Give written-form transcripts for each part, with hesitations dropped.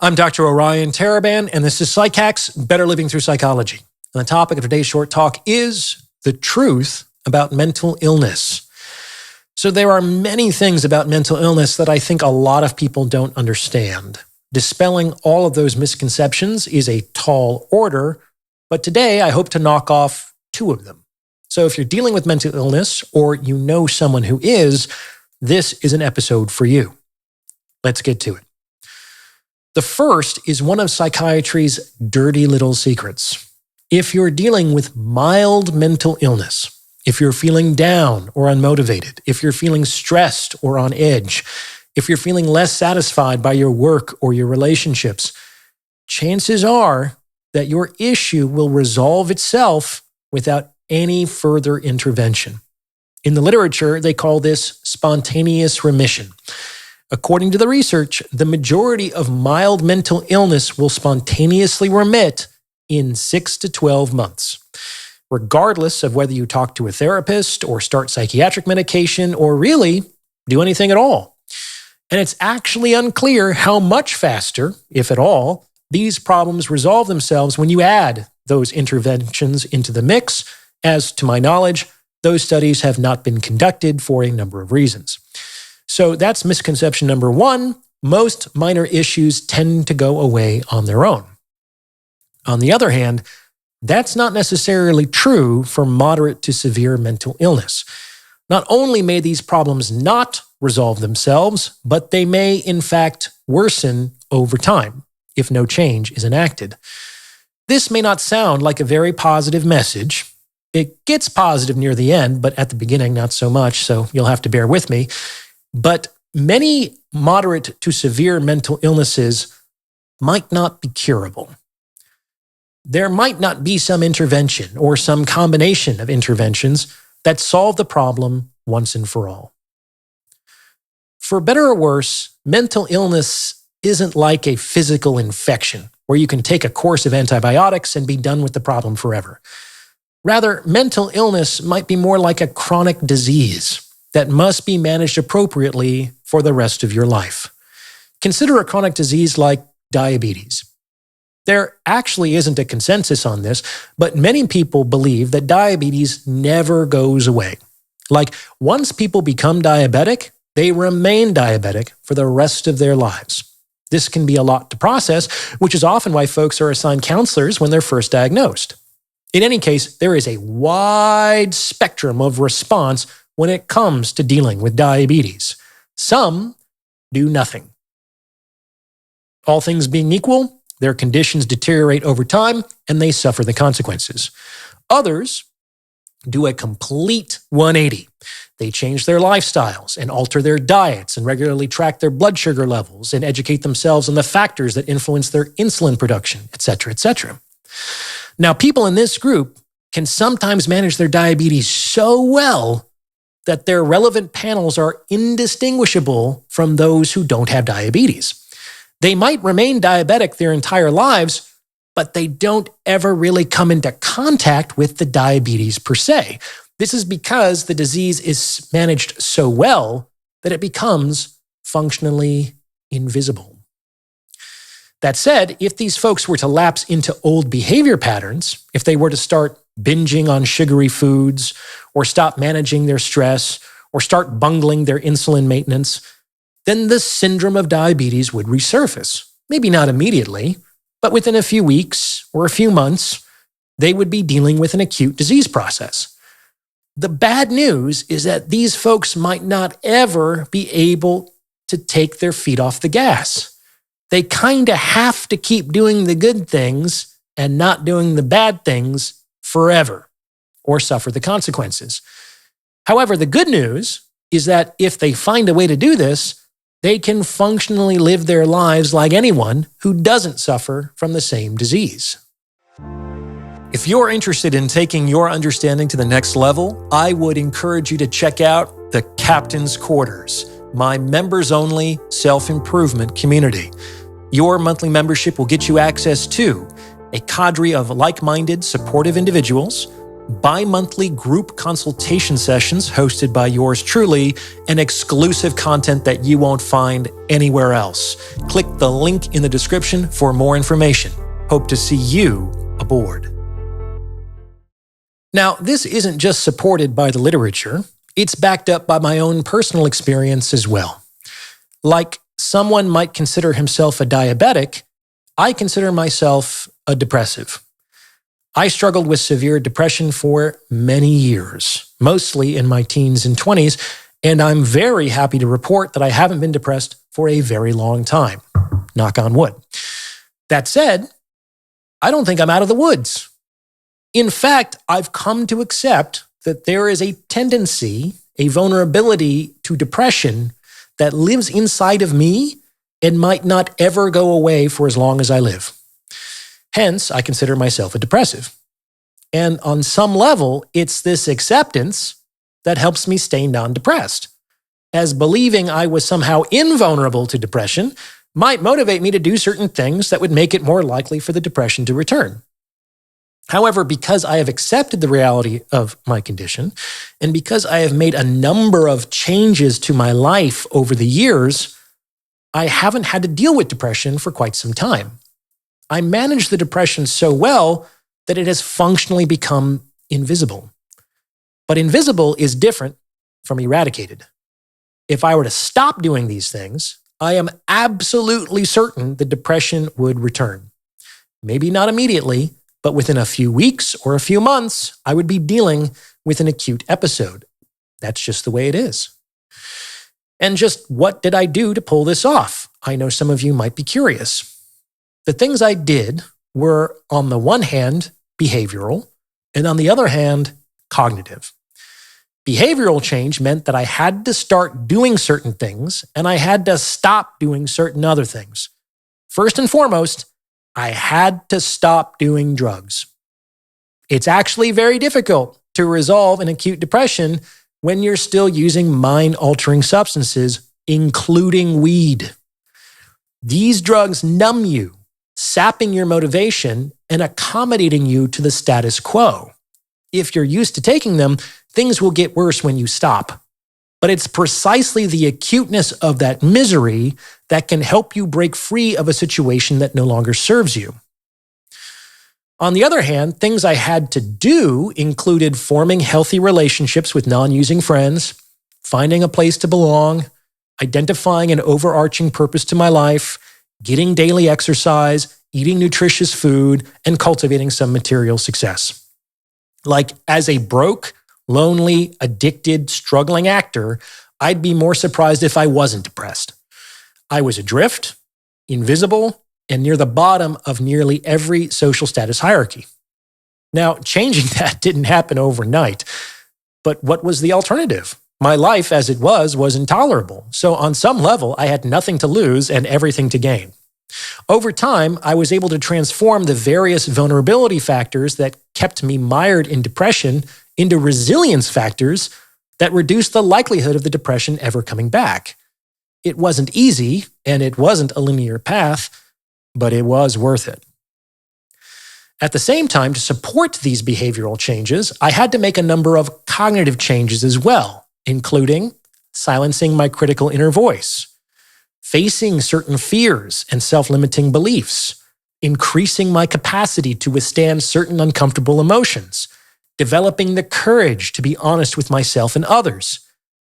I'm Dr. Orion Taraban, and this is PsycHack's Better Living Through Psychology. And the topic of today's short talk is the truth about mental illness. So there are many things about mental illness that I think a lot of people don't understand. Dispelling all of those misconceptions is a tall order, but today I hope to knock off two of them. So if you're dealing with mental illness or you know someone who is, this is an episode for you. Let's get to it. The first is one of psychiatry's dirty little secrets. If you're dealing with mild mental illness, if you're feeling down or unmotivated, if you're feeling stressed or on edge, if you're feeling less satisfied by your work or your relationships, chances are that your issue will resolve itself without any further intervention. In the literature, they call this spontaneous remission. According to the research, the majority of mild mental illness will spontaneously remit in 6 to 12 months, regardless of whether you talk to a therapist or start psychiatric medication or really do anything at all. And it's actually unclear how much faster, if at all, these problems resolve themselves when you add those interventions into the mix, as to my knowledge, those studies have not been conducted for a number of reasons. So that's misconception number one. Most minor issues tend to go away on their own. On the other hand, that's not necessarily true for moderate to severe mental illness. Not only may these problems not resolve themselves, but they may in fact worsen over time if no change is enacted. This may not sound like a very positive message. It gets positive near the end, but at the beginning, not so much, so you'll have to bear with me. But many moderate to severe mental illnesses might not be curable. There might not be some intervention or some combination of interventions that solve the problem once and for all. For better or worse, mental illness isn't like a physical infection where you can take a course of antibiotics and be done with the problem forever. Rather, mental illness might be more like a chronic disease that must be managed appropriately for the rest of your life. Consider a chronic disease like diabetes. There actually isn't a consensus on this, but many people believe that diabetes never goes away. Like, once people become diabetic, they remain diabetic for the rest of their lives. This can be a lot to process, which is often why folks are assigned counselors when they're first diagnosed. In any case, there is a wide spectrum of response when it comes to dealing with diabetes. Some do nothing. All things being equal, their conditions deteriorate over time and they suffer the consequences. Others do a complete 180. They change their lifestyles and alter their diets and regularly track their blood sugar levels and educate themselves on the factors that influence their insulin production, etc., etc. Now, people in this group can sometimes manage their diabetes so well that their relevant panels are indistinguishable from those who don't have diabetes. They might remain diabetic their entire lives, but they don't ever really come into contact with the diabetes per se. This is because the disease is managed so well that it becomes functionally invisible. That said, if these folks were to lapse into old behavior patterns, if they were to start binging on sugary foods, or stop managing their stress, or start bungling their insulin maintenance, then the syndrome of diabetes would resurface. Maybe not immediately, but within a few weeks or a few months, they would be dealing with an acute disease process. The bad news is that these folks might not ever be able to take their feet off the gas. They kind of have to keep doing the good things and not doing the bad things forever, or suffer the consequences. However, the good news is that if they find a way to do this, they can functionally live their lives like anyone who doesn't suffer from the same disease. If you're interested in taking your understanding to the next level, I would encourage you to check out the Captain's Quarters, my members-only self-improvement community. Your monthly membership will get you access to a cadre of like-minded, supportive individuals, bi-monthly group consultation sessions hosted by yours truly, and exclusive content that you won't find anywhere else. Click the link in the description for more information. Hope to see you aboard. Now, this isn't just supported by the literature, it's backed up by my own personal experience as well. Like someone might consider himself a diabetic, I consider myself a depressive. I struggled with severe depression for many years, mostly in my teens and 20s, and I'm very happy to report that I haven't been depressed for a very long time. Knock on wood. That said, I don't think I'm out of the woods. In fact, I've come to accept that there is a tendency, a vulnerability to depression that lives inside of me and might not ever go away for as long as I live. Hence, I consider myself a depressive. And on some level, it's this acceptance that helps me stay non-depressed, as believing I was somehow invulnerable to depression might motivate me to do certain things that would make it more likely for the depression to return. However, because I have accepted the reality of my condition, and because I have made a number of changes to my life over the years, I haven't had to deal with depression for quite some time. I manage the depression so well that it has functionally become invisible. But invisible is different from eradicated. If I were to stop doing these things, I am absolutely certain the depression would return. Maybe not immediately, but within a few weeks or a few months, I would be dealing with an acute episode. That's just the way it is. And just what did I do to pull this off? I know some of you might be curious. The things I did were, on the one hand, behavioral, and on the other hand, cognitive. Behavioral change meant that I had to start doing certain things, and I had to stop doing certain other things. First and foremost, I had to stop doing drugs. It's actually very difficult to resolve an acute depression when you're still using mind-altering substances, including weed. These drugs numb you, sapping your motivation and accommodating you to the status quo. If you're used to taking them, things will get worse when you stop. But it's precisely the acuteness of that misery that can help you break free of a situation that no longer serves you. On the other hand, things I had to do included forming healthy relationships with non-using friends, finding a place to belong, identifying an overarching purpose to my life, getting daily exercise, eating nutritious food, and cultivating some material success. Like, as a broke, lonely, addicted, struggling actor, I'd be more surprised if I wasn't depressed. I was adrift, invisible, and near the bottom of nearly every social status hierarchy. Now, changing that didn't happen overnight, but what was the alternative? My life as it was intolerable. So on some level, I had nothing to lose and everything to gain. Over time, I was able to transform the various vulnerability factors that kept me mired in depression into resilience factors that reduced the likelihood of the depression ever coming back. It wasn't easy, and it wasn't a linear path, but it was worth it. At the same time, to support these behavioral changes, I had to make a number of cognitive changes as well, including silencing my critical inner voice, facing certain fears and self-limiting beliefs, increasing my capacity to withstand certain uncomfortable emotions, developing the courage to be honest with myself and others,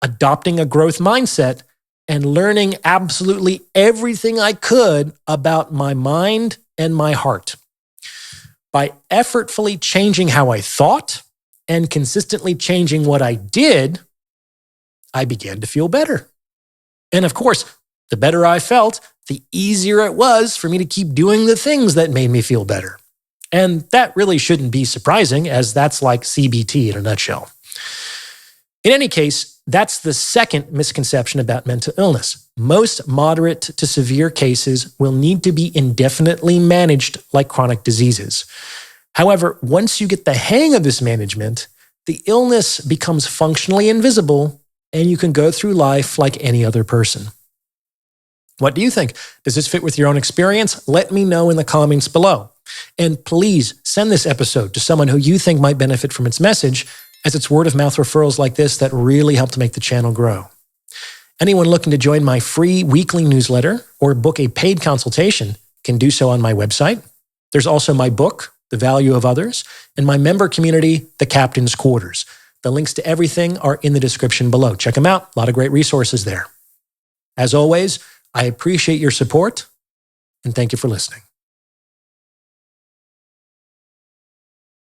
adopting a growth mindset, and learning absolutely everything I could about my mind and my heart. By effortfully changing how I thought and consistently changing what I did, I began to feel better. And of course, the better I felt, the easier it was for me to keep doing the things that made me feel better. And that really shouldn't be surprising, as that's like CBT in a nutshell. In any case, that's the second misconception about mental illness. Most moderate to severe cases will need to be indefinitely managed like chronic diseases. However, once you get the hang of this management, the illness becomes functionally invisible and you can go through life like any other person. What do you think? Does this fit with your own experience? Let me know in the comments below. And please send this episode to someone who you think might benefit from its message, as it's word of mouth referrals like this that really help to make the channel grow. Anyone looking to join my free weekly newsletter or book a paid consultation can do so on my website. There's also my book, The Value of Others, and my member community, The Captain's Quarters. The links to everything are in the description below. Check them out. A lot of great resources there. As always, I appreciate your support, and thank you for listening.